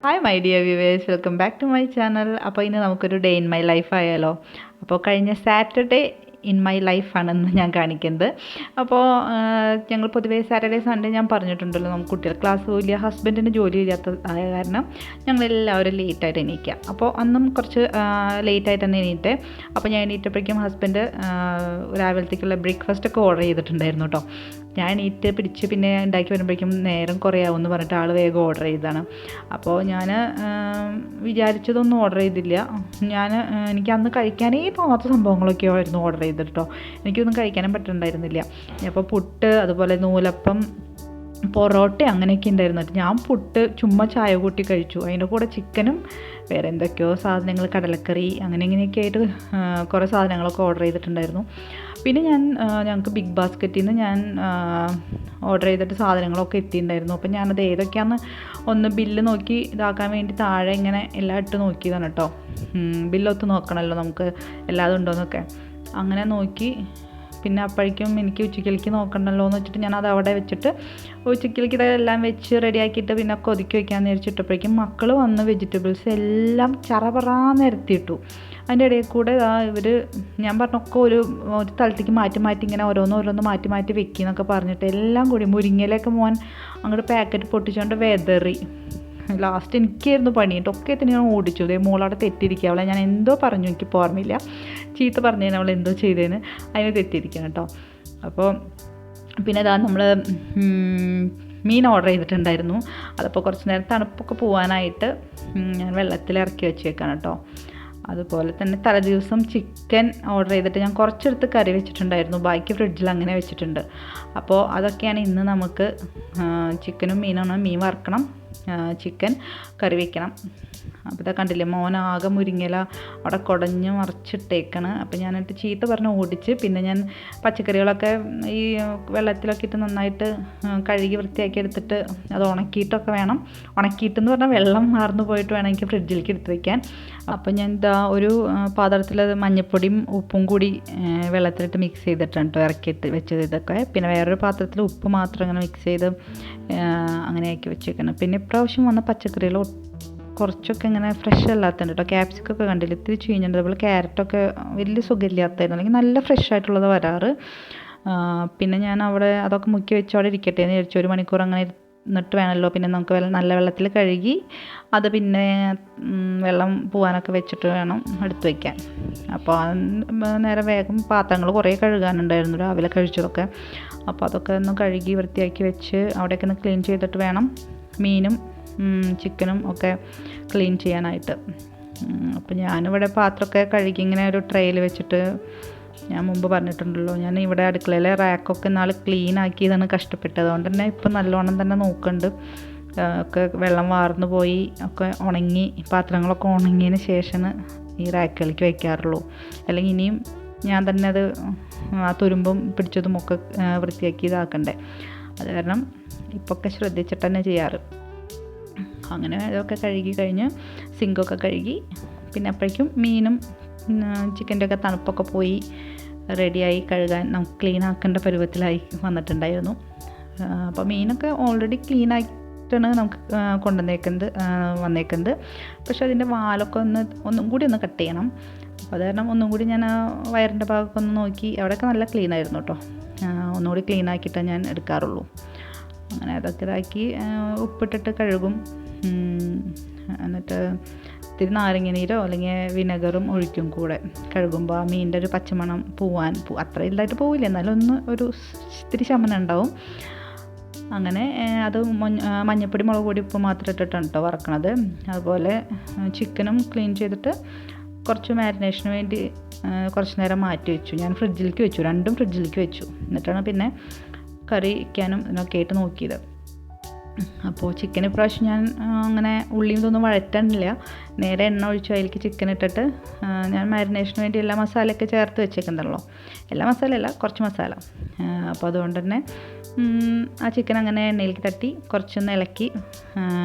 Hi my dear viewers, welcome back to my channel. അപ്പോൾ ഇന്ന് നമുക്കൊരു ഡേ ഇൻ മൈ ലൈഫ് ആയാലോ. അപ്പോൾ കഴിഞ്ഞ സാറ്റർഡേ ഇൻ മൈ ലൈഫാണെന്ന് ഞാൻ കാണിക്കുന്നത്. അപ്പോൾ ഞങ്ങൾ പൊതുവേ സാറ്റർഡേ സൺഡേ ഞാൻ പറഞ്ഞിട്ടുണ്ടല്ലോ, നമുക്ക് കുട്ടികൾ ക്ലാസ് പോയില്ല, ഹസ്ബൻഡിന് ജോലി ഇല്ലാത്ത ആയ കാരണം ഞങ്ങളെല്ലാവരും ലേറ്റായിട്ട് എണീക്കുക. അപ്പോൾ അന്നും കുറച്ച് ലേറ്റായിട്ട് തന്നെ എണീറ്റേ. അപ്പോൾ ഞാൻ എണീറ്റപ്പോഴേക്കും ഹസ്ബൻഡ് രാവിലത്തേക്കുള്ള ബ്രേക്ക്ഫാസ്റ്റൊക്കെ ഓർഡർ ചെയ്തിട്ടുണ്ടായിരുന്നു കേട്ടോ. ഞാൻ എണീറ്റ് പിടിച്ച് പിന്നെ ഉണ്ടാക്കി വരുമ്പോഴേക്കും നേരം കുറേ ആവുമെന്ന് പറഞ്ഞിട്ട് ആൾ വേഗം ഓർഡർ ചെയ്തതാണ്. അപ്പോൾ ഞാൻ വിചാരിച്ചതൊന്നും ഓർഡർ ചെയ്തില്ല. എനിക്ക് അന്ന് കഴിക്കാനേ തോന്നാത്ത സംഭവങ്ങളൊക്കെ ആയിരുന്നു ഓർഡർ ചെയ്തിട്ട് കേട്ടോ. എനിക്കൊന്നും കഴിക്കാനും പറ്റുന്നുണ്ടായിരുന്നില്ല. അപ്പോൾ പുട്ട്, അതുപോലെ നൂലപ്പം, പൊറോട്ട അങ്ങനെയൊക്കെ ഉണ്ടായിരുന്നു. ഞാൻ പുട്ട് ചുമ്മാ ചായ കൂട്ടി കഴിച്ചു. അതിൻ്റെ കൂടെ ചിക്കനും വേറെ എന്തൊക്കെയോ സാധനങ്ങൾ, കടലക്കറി അങ്ങനെ ഇങ്ങനെയൊക്കെ ആയിട്ട് കുറേ സാധനങ്ങളൊക്കെ ഓർഡർ ചെയ്തിട്ടുണ്ടായിരുന്നു. പിന്നെ ഞങ്ങൾക്ക് ബിഗ് ബാസ്ക്കറ്റിൽ നിന്ന് ഞാൻ ഓർഡർ ചെയ്തിട്ട് സാധനങ്ങളൊക്കെ എത്തിയിട്ടുണ്ടായിരുന്നു. അപ്പം ഞാനത് ഏതൊക്കെയാണെന്ന് ഒന്ന് ബില്ല് നോക്കി ഇതാക്കാൻ വേണ്ടി താഴെ ഇങ്ങനെ എല്ലാം ഇട്ട് നോക്കിയതാണ് കേട്ടോ. ബില്ലൊത്ത് നോക്കണമല്ലോ നമുക്ക് എല്ലാതും ഉണ്ടോയെന്നൊക്കെ. അങ്ങനെ നോക്കി പിന്നെ അപ്പോഴേക്കും എനിക്ക് ഉച്ചക്കലേക്ക് നോക്കണ്ടല്ലോ എന്ന് വെച്ചിട്ട് ഞാനത് അവിടെ വെച്ചിട്ട് ഉച്ചക്കലേക്ക് ഇതെല്ലാം വെച്ച് റെഡിയാക്കിയിട്ട് പിന്നെ ഒതുക്കി വയ്ക്കാമെന്ന് വിചാരിച്ചിട്ടപ്പോഴേക്കും മക്കൾ വന്ന് വെജിറ്റബിൾസ് എല്ലാം ചറപറാന്ന് നിരത്തിയിട്ടു. അതിൻ്റെ ഇടയിൽ കൂടെ ഞാൻ പറഞ്ഞൊക്കെ ഒരു സ്ഥലത്തേക്ക് മാറ്റി ഇങ്ങനെ ഓരോന്ന് മാറ്റി വെക്കുന്നൊക്കെ പറഞ്ഞിട്ട് എല്ലാം കൂടി മുരിങ്ങയിലൊക്കെ മോൻ അങ്ങോട്ട് പാക്കറ്റ് പൊട്ടിച്ചുകൊണ്ട് വെതറി. ലാസ്റ്റ് എനിക്കായിരുന്നു പണി. ഒക്കെ തന്നെ ഞാൻ ഓടിച്ചു. അതേ മോളവിടെ തെറ്റിയിരിക്കുക. അവളെ ഞാൻ എന്തോ പറഞ്ഞു, എനിക്കിപ്പോൾ ഓർമ്മയില്ല. ചീത്ത പറഞ്ഞതിന് അവൾ എന്തോ ചെയ്തതിന് അതിന് തെറ്റിയിരിക്കണം കേട്ടോ. അപ്പോൾ പിന്നെ നമ്മൾ മീൻ ഓർഡർ ചെയ്തിട്ടുണ്ടായിരുന്നു. അതപ്പോൾ കുറച്ച് നേരം തണുപ്പൊക്കെ പോകാനായിട്ട് ഞാൻ വെള്ളത്തിൽ ഇറക്കി വെച്ചേക്കാണ് കേട്ടോ. അതുപോലെ തന്നെ തലേദിവസം ചിക്കൻ ഓർഡർ ചെയ്തിട്ട് ഞാൻ കുറച്ചെടുത്ത് കറി വെച്ചിട്ടുണ്ടായിരുന്നു. ബാക്കി ഫ്രിഡ്ജിൽ അങ്ങനെ വെച്ചിട്ടുണ്ട്. അപ്പോൾ അതൊക്കെയാണ് ഇന്ന് നമുക്ക് ചിക്കനും മീനാണ്. മീൻ വറുക്കണം, ചിക്കൻ കറി വയ്ക്കണം. അപ്പോൾ ഇതാ കണ്ടില്ലേ, മോനാകെ മുരിങ്ങയില അവിടെ കുടഞ്ഞ് മറിച്ചിട്ടേക്കാണ്. അപ്പോൾ ഞാനിട്ട് ചീത്ത പറഞ്ഞ് ഓടിച്ച് പിന്നെ ഞാൻ പച്ചക്കറികളൊക്കെ ഈ വെള്ളത്തിലൊക്കെ ഇട്ട് നന്നായിട്ട് കഴുകി വൃത്തിയാക്കി എടുത്തിട്ട് അത് ഉണക്കിയിട്ടൊക്കെ വേണം. ഉണക്കിയിട്ടെന്ന് പറഞ്ഞാൽ വെള്ളം മാർന്നു പോയിട്ട് വേണം എനിക്ക് ഫ്രിഡ്ജിലേക്ക് എടുത്ത് വയ്ക്കാൻ. അപ്പോൾ ഞാൻ ഒരു പാത്രത്തിൽ മഞ്ഞൾപ്പൊടിയും ഉപ്പും കൂടി വെള്ളത്തിലിട്ട് മിക്സ് ചെയ്തിട്ടാണ് കേട്ടോ ഇറക്കിയിട്ട് വെച്ചത് ഇതൊക്കെ. പിന്നെ വേറൊരു പാത്രത്തിൽ ഉപ്പ് മാത്രം ഇങ്ങനെ മിക്സ് ചെയ്ത് അങ്ങനെയാക്കി വെച്ചേക്കണം. പിന്നെ ഇപ്രാവശ്യം വന്ന പച്ചക്കറികൾ കുറച്ചൊക്കെ ഇങ്ങനെ ഫ്രഷ് അല്ലാത്തതുണ്ട് കേട്ടോ. ക്യാപ്സിക്കൊക്കെ കണ്ടില്ല, ഇത്തിരി ചീഞ്ഞിട്ടുണ്ട്. അതുപോലെ ക്യാരറ്റൊക്കെ വലിയ സുഖമില്ലാത്തതായിരുന്നു, അല്ലെങ്കിൽ നല്ല ഫ്രഷ് ആയിട്ടുള്ളത് വരാറ്. പിന്നെ ഞാൻ അവിടെ അതൊക്കെ മുക്കി വെച്ച് അവിടെ ഇരിക്കട്ടെ എന്ന് വിചാരിച്ചു. 1 മണിക്കൂർ അങ്ങനെ എന്നിട്ട് വേണമല്ലോ പിന്നെ നമുക്ക് നല്ല വെള്ളത്തിൽ കഴുകി അത് പിന്നെ വെള്ളം പോകാനൊക്കെ വെച്ചിട്ട് വേണം എടുത്ത് വയ്ക്കാൻ. അപ്പോൾ നേരെ വേഗം പാത്രങ്ങൾ കുറേ കഴുകാനുണ്ടായിരുന്നു രാവിലെ കഴിച്ചതൊക്കെ. അപ്പോൾ അതൊക്കെ ഒന്ന് കഴുകി വൃത്തിയാക്കി വെച്ച് അവിടെയൊക്കെ ഒന്ന് ക്ലീൻ ചെയ്തിട്ട് വേണം മീനും ചിക്കനും ഒക്കെ ക്ലീൻ ചെയ്യാനായിട്ട്. അപ്പോൾ ഞാനിവിടെ പാത്രമൊക്കെ കഴുകി ഇങ്ങനെ ഒരു ട്രേയിൽ വെച്ചിട്ട്, ഞാൻ മുമ്പ് പറഞ്ഞിട്ടുണ്ടല്ലോ, ഞാൻ ഇവിടെ അടുക്കളയിലെ റാക്കൊക്കെ നാൾ ക്ലീൻ ആക്കിയതാണ് കഷ്ടപ്പെട്ടത്. അതുകൊണ്ട് തന്നെ ഇപ്പം നല്ലോണം തന്നെ നോക്കുന്നുണ്ട്. ഒക്കെ വെള്ളം വാർന്നു പോയി ഒക്കെ ഉണങ്ങി, പാത്രങ്ങളൊക്കെ ഉണങ്ങിയതിന് ശേഷം ഈ റാക്കുകളിലേക്ക് വയ്ക്കാറുള്ളൂ. അല്ലെങ്കിൽ ഇനിയും ഞാൻ തന്നെ അത് തുരുമ്പും പിടിച്ചതും ഒക്കെ വൃത്തിയാക്കി ഇതാക്കണ്ടേ. അത് കാരണം ഇപ്പൊക്കെ ശ്രദ്ധിച്ചിട്ട് തന്നെ ചെയ്യാറ്. അങ്ങനെ ഇതൊക്കെ കഴുകി കഴിഞ്ഞ് സിങ്കൊക്കെ കഴുകി പിന്നെ അപ്പോഴേക്കും മീനും ചിക്കൻ്റെ ഒക്കെ തണുപ്പൊക്കെ പോയി റെഡിയായി കഴുകാൻ നമുക്ക് ക്ലീൻ ആക്കേണ്ട പരുവത്തിലായി വന്നിട്ടുണ്ടായിരുന്നു. അപ്പോൾ മീനൊക്കെ ഓൾറെഡി ക്ലീൻ ആയിട്ടാണ് നമുക്ക് വന്നേക്കുന്നത്. പക്ഷെ അതിൻ്റെ വാലൊക്കെ ഒന്നും കൂടി ഒന്ന് കട്ട് ചെയ്യണം. അപ്പോൾ അത് കാരണം ഒന്നും കൂടി ഞാൻ വയറിൻ്റെ ഭാഗമൊക്കെ ഒന്ന് നോക്കി, അവിടെയൊക്കെ നല്ല ക്ലീൻ ആയിരുന്നു കേട്ടോ. ഒന്നുകൂടി ക്ലീൻ ആക്കിയിട്ടേ ഞാൻ എടുക്കാറുള്ളൂ. അങ്ങനെ അതൊക്കെ ഇതാക്കി ഉപ്പിട്ടിട്ട് കഴുകും. എന്നിട്ട് ഇത്തിരി നാരങ്ങ അല്ലെങ്കിൽ വിനെഗറും ഒഴിക്കും കൂടെ കഴുകുമ്പോൾ. ആ മീനിൻ്റെ ഒരു പച്ചമണം അത്ര ഇല്ലായിട്ട് പോവില്ല, എന്നാലും ഒരു ഇത്തിരി ശമനം ഉണ്ടാവും. അങ്ങനെ അത് മഞ്ഞൾപ്പൊടി, മുളക് പൊടി, ഉപ്പ് മാത്രം ഇട്ടിട്ടാണ് കേട്ടോ വറക്കണത്. അതുപോലെ ചിക്കനും ക്ലീൻ ചെയ്തിട്ട് കുറച്ച് മാരിനേഷന് വേണ്ടി കുറച്ച് നേരം മാറ്റി വെച്ചു. ഞാൻ ഫ്രിഡ്ജിലേക്ക് വെച്ചു, രണ്ടും ഫ്രിഡ്ജിലേക്ക് വെച്ചു. എന്നിട്ടാണ് പിന്നെ കറി വയ്ക്കാനും ഇതിനൊക്കെ ആയിട്ട് നോക്കിയത്. അപ്പോൾ ചിക്കൻ ഇപ്രാവശ്യം ഞാൻ അങ്ങനെ ഉള്ളിയും ഇതൊന്നും വഴറ്റാനില്ല, നേരെ എണ്ണ ഒഴിച്ചു അതിലേക്ക് ചിക്കൻ ഇട്ടിട്ട് ഞാൻ മാരിനേഷന് വേണ്ടി എല്ലാ മസാലയൊക്കെ ചേർത്ത് വെച്ചേക്കുന്നുണ്ടല്ലോ. എല്ലാ മസാലയല്ല, കുറച്ച് മസാല. അപ്പോൾ അതുകൊണ്ട് തന്നെ ആ ചിക്കൻ അങ്ങനെ എണ്ണയിലേക്ക് തട്ടി കുറച്ചൊന്ന് ഇളക്കി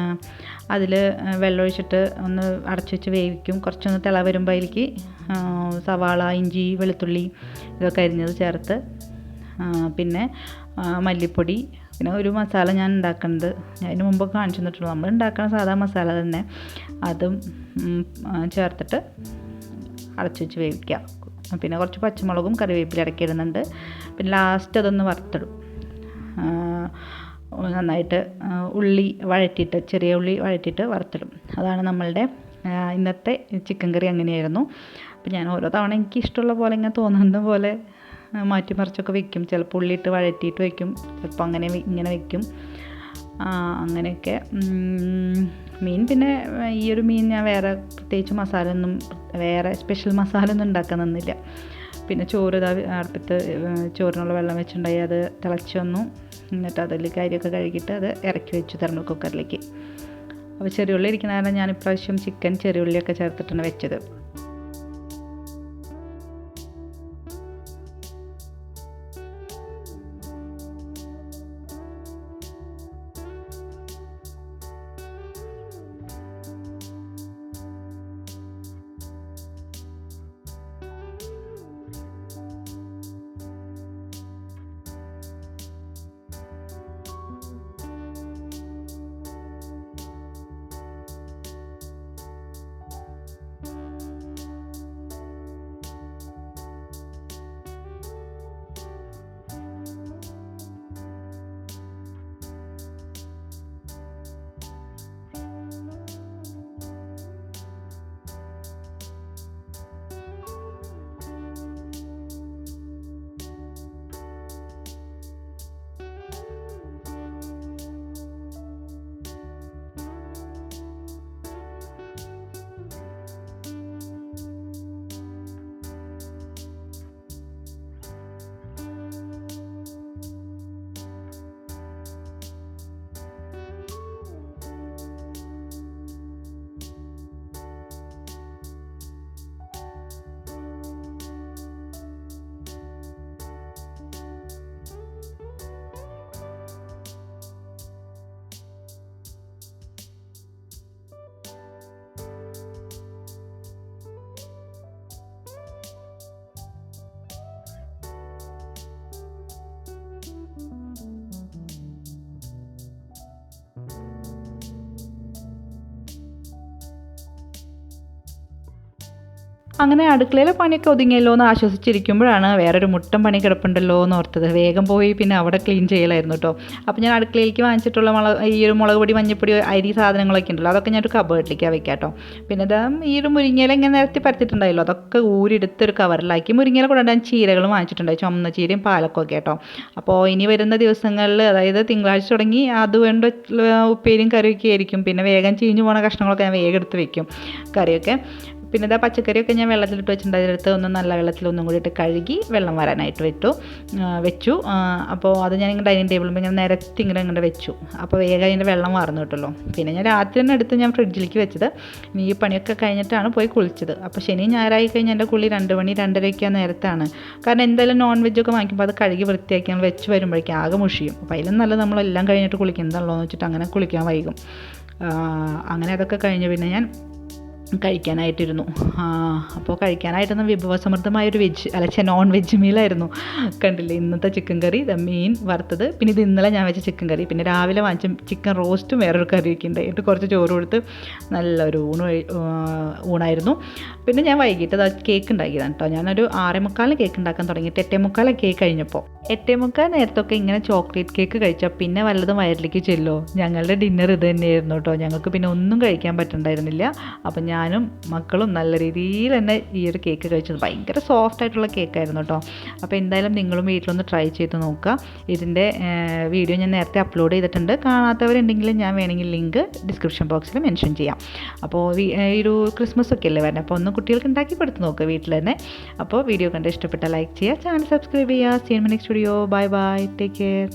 അതിൽ വെള്ളമൊഴിച്ചിട്ട് ഒന്ന് അടച്ചു വെച്ച് വേവിക്കും. കുറച്ചൊന്ന് തിള വരുമ്പോൾ അതിലേക്ക് സവാള, ഇഞ്ചി, വെളുത്തുള്ളി ഇതൊക്കെ അരിഞ്ഞത് ചേർത്ത് പിന്നെ മല്ലിപ്പൊടി, പിന്നെ ഒരു മസാല ഞാൻ ഉണ്ടാക്കുന്നത് ഞാൻ അതിന് മുമ്പ് കാണിച്ചു തന്നിട്ടുള്ളൂ. നമ്മൾ ഉണ്ടാക്കുന്ന സാധാ മസാല തന്നെ, അതും ചേർത്തിട്ട് അടച്ചു വെച്ച് വേവിക്കുക. പിന്നെ കുറച്ച് പച്ചമുളകും കറിവേപ്പില ഇടയ്ക്ക് ഇടുന്നുണ്ട്. പിന്നെ ലാസ്റ്റ് അതൊന്ന് വറുത്തിടും. നന്നായിട്ട് ഉള്ളി വഴറ്റിയിട്ട്, ചെറിയ ഉള്ളി വഴറ്റിയിട്ട് വറുത്തിടും. അതാണ് നമ്മളുടെ ഇന്നത്തെ ചിക്കൻ കറി. അങ്ങനെയായിരുന്നു. അപ്പോൾ ഞാൻ ഓരോ തവണ എനിക്ക് ഇഷ്ടമുള്ള പോലെ ഇങ്ങനെ തോന്നുന്ന പോലെ മാറ്റിമറിച്ചൊക്കെ വെക്കും. ചിലപ്പോൾ ഉള്ളിയിട്ട് വഴറ്റിയിട്ട് വെക്കും, ചിലപ്പോൾ അങ്ങനെ ഇങ്ങനെ വെക്കും. അങ്ങനെയൊക്കെ. മീൻ പിന്നെ ഈ ഒരു മീൻ ഞാൻ വേറെ പ്രത്യേകിച്ച് മസാല ഒന്നും, വേറെ സ്പെഷ്യൽ മസാല ഒന്നും ഉണ്ടാക്കുന്നില്ല. പിന്നെ ചോറ് അടുപ്പത്ത് ചോറിനുള്ള വെള്ളം വെച്ചിട്ടുണ്ടായി, അത് തിളച്ച് വന്നു. എന്നിട്ട് അതിലേക്ക് അരിയൊക്കെ കഴുകിയിട്ട് അത് ഇറക്കി വെച്ചു തെർമൽ കുക്കറിലേക്ക്. അപ്പോൾ ചെറിയുള്ളി ഇരിക്കുന്ന കാരണം ഞാൻ ഇപ്രാവശ്യം ചിക്കൻ ചെറിയുള്ളിയൊക്കെ ചേർത്തിട്ടാണ് വെച്ചത്. അങ്ങനെ അടുക്കളയിലെ പണിയൊക്കെ ഒതുങ്ങിയല്ലോ എന്ന് ആശ്വസിച്ചിരിക്കുമ്പോഴാണ് വേറൊരു മുട്ടൻ പണി കിടപ്പുണ്ടല്ലോ എന്ന് ഓർത്തത്. വേഗം പോയി പിന്നെ അവിടെ ക്ലീൻ ചെയ്യലായിരുന്നു കേട്ടോ. അപ്പോൾ ഞാൻ അടുക്കളയിലേക്ക് വാങ്ങിച്ചിട്ടുള്ള ഈ ഒരു മുളക് പൊടി, മഞ്ഞപ്പൊടി, അരി സാധനങ്ങളൊക്കെ ഉണ്ടല്ലോ, അതൊക്കെ ഞാൻ ഒരു കബേർഡിലേക്ക് വെക്കാം കേട്ടോ. പിന്നെ ഇതാ ഈ ഒരു മുരിങ്ങയില ഇങ്ങനെ നിരത്തി പരത്തിയിട്ടുണ്ടായല്ലോ, അതൊക്കെ ഊരിയെടുത്തൊരു കവറിലാക്കി. മുരിങ്ങയില കൂടെ ഞാൻ ചീരകളും വാങ്ങിച്ചിട്ടുണ്ടായി, ചുമന്ന ചീരയും പാലക്കൊക്കെ കേട്ടോ. അപ്പോൾ ഇനി വരുന്ന ദിവസങ്ങളിൽ, അതായത് തിങ്കളാഴ്ച തുടങ്ങി അത് വേണ്ട ഉപ്പേരിയും കറിയൊക്കെ ആയിരിക്കും. പിന്നെ വേഗം ചീഞ്ഞു പോണ കഷ്ണങ്ങളൊക്കെ ഞാൻ വേഗം എടുത്ത് വെക്കും കറിയൊക്കെ. പിന്നെ ഇതാ പച്ചക്കറിയൊക്കെ ഞാൻ വെള്ളത്തിലിട്ട് വെച്ചിട്ടുണ്ട്. അതിലെടുത്ത് ഒന്ന് നല്ല വെള്ളത്തിലൊന്നും കൂടി ഇട്ട് കഴുകി വെള്ളം വരാനായിട്ട് വെച്ചു. അപ്പോൾ അത് ഞാൻ ഇങ്ങനെ ഡൈനിങ് ടേബിളിൽ ഇങ്ങനെ നിരത്തി ഇങ്ങനെ വെച്ചു. അപ്പോൾ വേഗം അതിൻ്റെ വെള്ളം വാർന്നു കിട്ടുമല്ലോ. പിന്നെ ഞാൻ രാത്രി തന്നെ എടുത്ത് ഞാൻ ഫ്രിഡ്ജിലേക്ക് വെച്ചത്. ഈ പണിയൊക്കെ കഴിഞ്ഞിട്ടാണ് പോയി കുളിച്ചത്. അപ്പോൾ ശനി ഞായറായി കഴിഞ്ഞാൽ എൻ്റെ കുളി 2 മണി 2:30 നേരത്താണ്. കാരണം എന്തായാലും നോൺ വെജൊക്കെ വാങ്ങിക്കുമ്പോൾ അത് കഴുകി വൃത്തിയാക്കി നമ്മൾ വെച്ച് വരുമ്പോഴേക്കും ആകെ മുഷിയും. അപ്പോൾ അതിലും നല്ല നമ്മളെല്ലാം കഴിഞ്ഞിട്ട് കുളിക്കുന്നതാണല്ലോ എന്ന് വെച്ചിട്ട് അങ്ങനെ കുളിക്കാൻ വൈകും. അങ്ങനെ അതൊക്കെ കഴിഞ്ഞ് പിന്നെ ഞാൻ കഴിക്കാനായിട്ടിരുന്നു. അപ്പോൾ കഴിക്കാനായിട്ടൊന്ന് വിഭവസമൃദ്ധമായൊരു നോൺ വെജ് മീലായിരുന്നു. കണ്ടില്ലേ ഇന്നത്തെ ചിക്കൻ കറി, മീൻ വറുത്തത്, പിന്നെ ഇത് ഇന്നലെ ഞാൻ വെച്ച ചിക്കൻ കറി, പിന്നെ രാവിലെ വാങ്ങിച്ച ചിക്കൻ റോസ്റ്റും വേറൊരു കറിയൊക്കെ ഉണ്ട്. എന്നിട്ട് കുറച്ച് ചോറ് കൊടുത്ത് നല്ലൊരു ഊണായിരുന്നു. പിന്നെ ഞാൻ വൈകിട്ട് കേക്ക് ഉണ്ടാക്കിയതാണ് കേട്ടോ. ഞാനൊരു 6:45 കേക്ക് ഉണ്ടാക്കാൻ തുടങ്ങിയിട്ട് 8:45 കേക്ക് കഴിഞ്ഞപ്പോൾ 8:45 നേരത്തൊക്കെ ഇങ്ങനെ ചോക്ലേറ്റ് കേക്ക് കഴിച്ചാൽ പിന്നെ വല്ലതും വയറിലേക്ക് ചെല്ലോ. ഞങ്ങളുടെ ഡിന്നർ ഇത് തന്നെയായിരുന്നു കേട്ടോ. ഞങ്ങൾക്ക് പിന്നെ ഒന്നും കഴിക്കാൻ പറ്റുന്നുണ്ടായിരുന്നില്ല. അപ്പം ഞാനും മക്കളും നല്ല രീതിയിൽ തന്നെ ഈ ഒരു കേക്ക് കഴിച്ചത്. ഭയങ്കര സോഫ്റ്റ് ആയിട്ടുള്ള കേക്കായിരുന്നു കേട്ടോ. അപ്പോൾ എന്തായാലും നിങ്ങളും വീട്ടിലൊന്ന് ട്രൈ ചെയ്ത് നോക്കുക. ഇതിൻ്റെ വീഡിയോ ഞാൻ നേരത്തെ അപ്ലോഡ് ചെയ്തിട്ടുണ്ട്. കാണാത്തവരുണ്ടെങ്കിൽ ഞാൻ വേണമെങ്കിൽ ലിങ്ക് ഡിസ്ക്രിപ്ഷൻ ബോക്സിൽ മെൻഷൻ ചെയ്യാം. അപ്പോൾ ഈ ഒരു ക്രിസ്മസ് ഒക്കെ അല്ലേ വരുന്നത്, അപ്പോൾ ഒന്ന് കുട്ടികൾക്ക് ഉണ്ടാക്കി കൊടുത്ത് നോക്കുക വീട്ടിൽ തന്നെ. അപ്പോൾ വീഡിയോ കണ്ട് ഇഷ്ടപ്പെട്ട ലൈക്ക് ചെയ്യുക, ചാനൽ സബ്സ്ക്രൈബ് ചെയ്യുക. Seen my next video. Bye bye, take care.